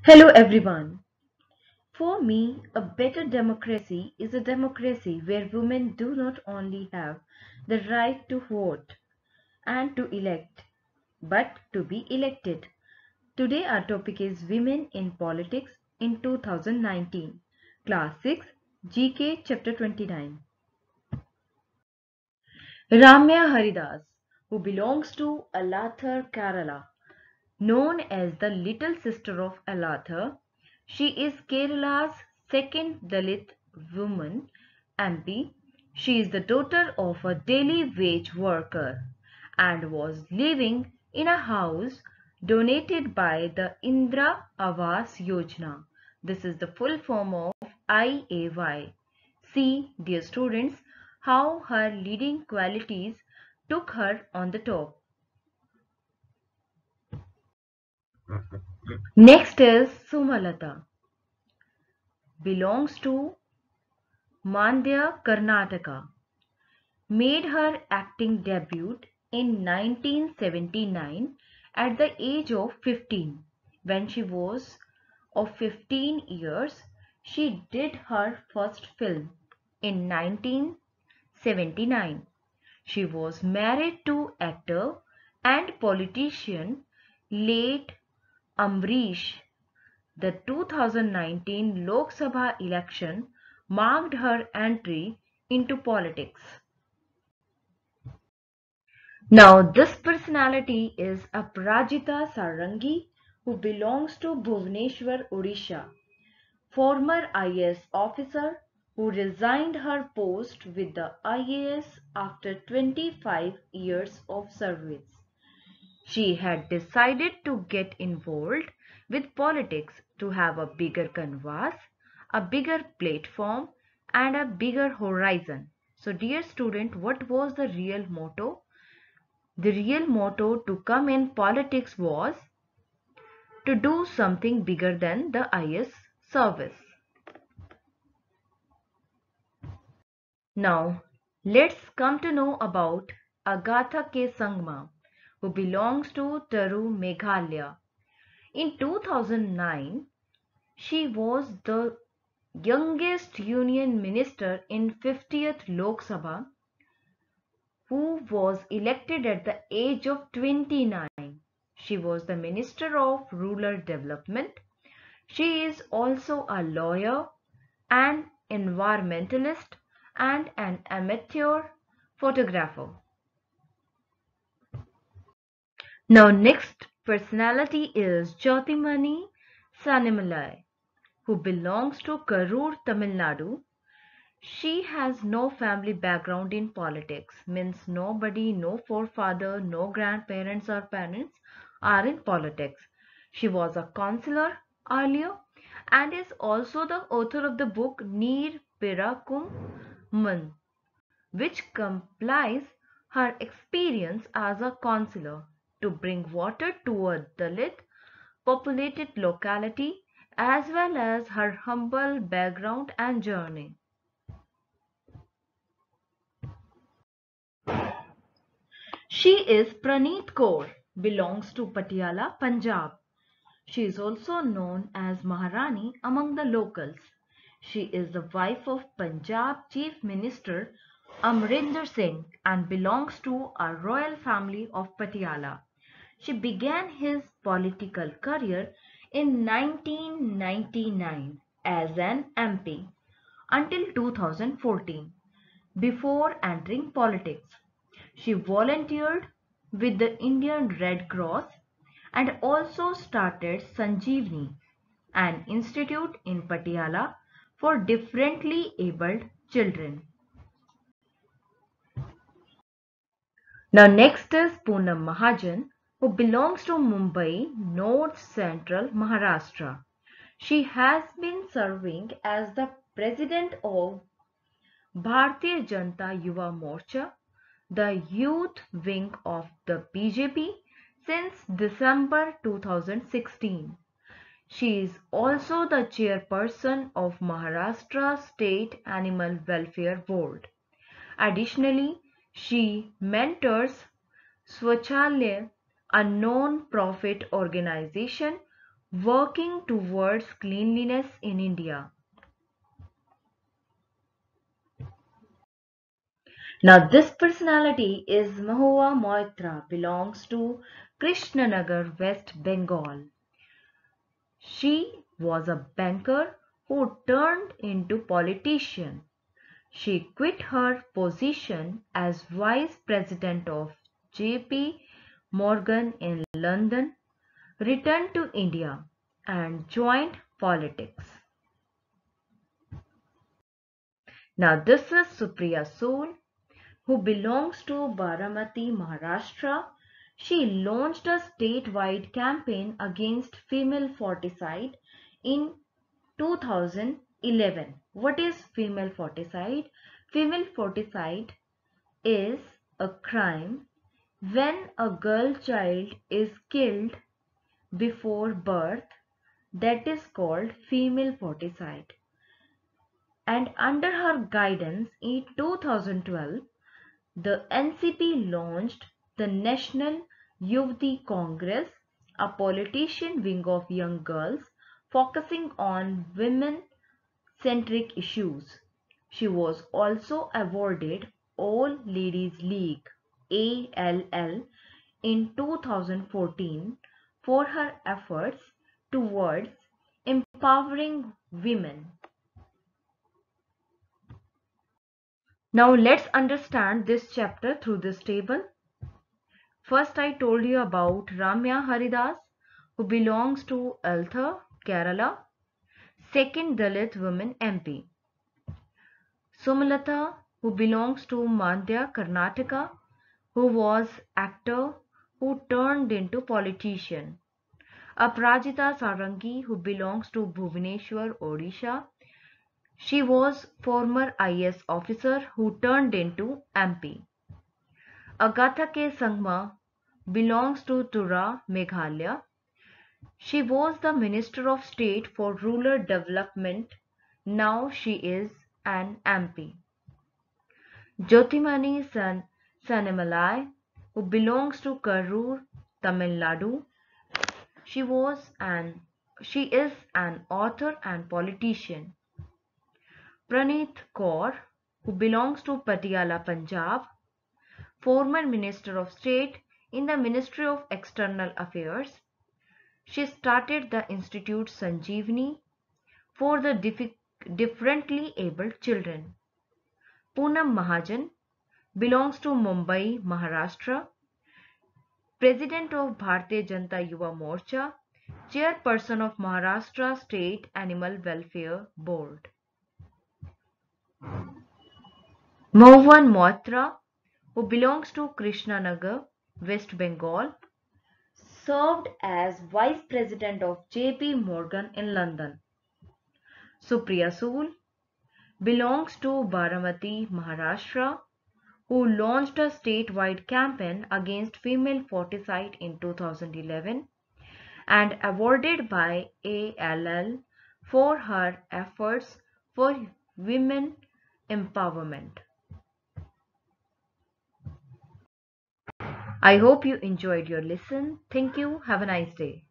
Hello everyone. For me, a better democracy is a democracy where women do not only have the right to vote and to elect, but to be elected. Today our topic is Women in Politics in 2019. Class 6, GK Chapter 29. Ramya Haridas, who belongs to Alathar Kerala, known as the little sister of Alathar, she is Kerala's second Dalit woman MP. She is the daughter of a daily wage worker and was living in a house donated by the Indra Awas Yojana. This is the full form of IAY. See, dear students, how her leading qualities took her on the top. Next is Sumalata, belongs to Mandya, Karnataka. Made her acting debut in 1979 at the age of 15. When she was of 15 years, she did her first film in 1979. She was married to actor and politician late Amrish. The 2019 Lok Sabha election marked her entry into politics. Now, this personality is Aparajita Sarangi, who belongs to Bhubaneswar, Odisha, former IAS officer who resigned her post with the IAS after 25 years of service. She had decided to get involved with politics to have a bigger canvas, a bigger platform, and a bigger horizon. So, dear student, what was the real motto? The real motto to come in politics was to do something bigger than the IS service. Now, let's come to know about Agatha K. Sangma, who belongs to Taru, Meghalaya. In 2009, she was the youngest union minister in 50th Lok Sabha who was elected at the age of 29. She was the Minister of Rural Development. She is also a lawyer, an environmentalist, and an amateur photographer. Now, next personality is Jyotimani Sanimalai, who belongs to Karur, Tamil Nadu. She has no family background in politics, means nobody, no forefather, no grandparents or parents are in politics. She was a counselor earlier and is also the author of the book Neer Pirakum Man, which compiles her experience as a counselor to bring water to a Dalit populated locality as well as her humble background and journey. She is Praneet Kaur, belongs to Patiala, Punjab. She is also known as Maharani among the locals. She is the wife of Punjab Chief Minister Amrinder Singh and belongs to a royal family of Patiala. She began his political career in 1999 as an MP until 2014 before entering politics. She volunteered with the Indian Red Cross and also started Sanjeevani, an institute in Patiala for differently abled children. Now next is Poonam Mahajan, who belongs to Mumbai, North Central Maharashtra. She has been serving as the president of Bharatiya Janata Yuva Morcha, the youth wing of the BJP, since December 2016. She is also the chairperson of Maharashtra State Animal Welfare Board. Additionally, she mentors Swachalaya, a non-profit organization working towards cleanliness in India. Now this personality is Mahua Moitra, belongs to Krishnanagar, West Bengal. She was a banker who turned into politician. She quit her position as vice president of JP Morgan in London, returned to India and joined politics. Now this is Supriya Sool, who belongs to Baramati, Maharashtra. She launched a statewide campaign against female foeticide in 2011. What is female foeticide? Female foeticide is a crime when a girl child is killed before birth, that is called female foeticide. And under her guidance in 2012, the NCP launched the National Yuvati Congress, a politician wing of young girls focusing on women-centric issues. She was also awarded All Ladies League ALL in 2014 for her efforts towards empowering women. Now let's understand this chapter through this table. First I told you about Ramya Haridas, who belongs to Altha, Kerala, second Dalit woman MP. Sumalata, who belongs to Mandya, Karnataka, who was actor who turned into politician. Aprajita Sarangi, who belongs to Bhubaneswar, Odisha. She was former IS officer who turned into MP. Agatha K. Sangma belongs to Tura, Meghalaya. She was the Minister of State for Rural Development. Now she is an MP. Jyotimani Sanamalai, who belongs to Karur, Tamil Nadu. She is an author and politician. Praneeth Kaur, who belongs to Patiala, Punjab, former Minister of State in the Ministry of External Affairs. She started the Institute Sanjeevani for the differently abled children. Poonam Mahajan belongs to Mumbai, Maharashtra, President of Bharatiya Janata Yuva Morcha, Chairperson of Maharashtra State Animal Welfare Board. Mohan Moitra, who belongs to Krishnanagar, West Bengal, served as Vice President of JP Morgan in London. Supriya Sool belongs to Baramati, Maharashtra, who launched a statewide campaign against female foeticide in 2011 and awarded by ALL for her efforts for women empowerment. I hope you enjoyed your listen. Thank you. Have a nice day.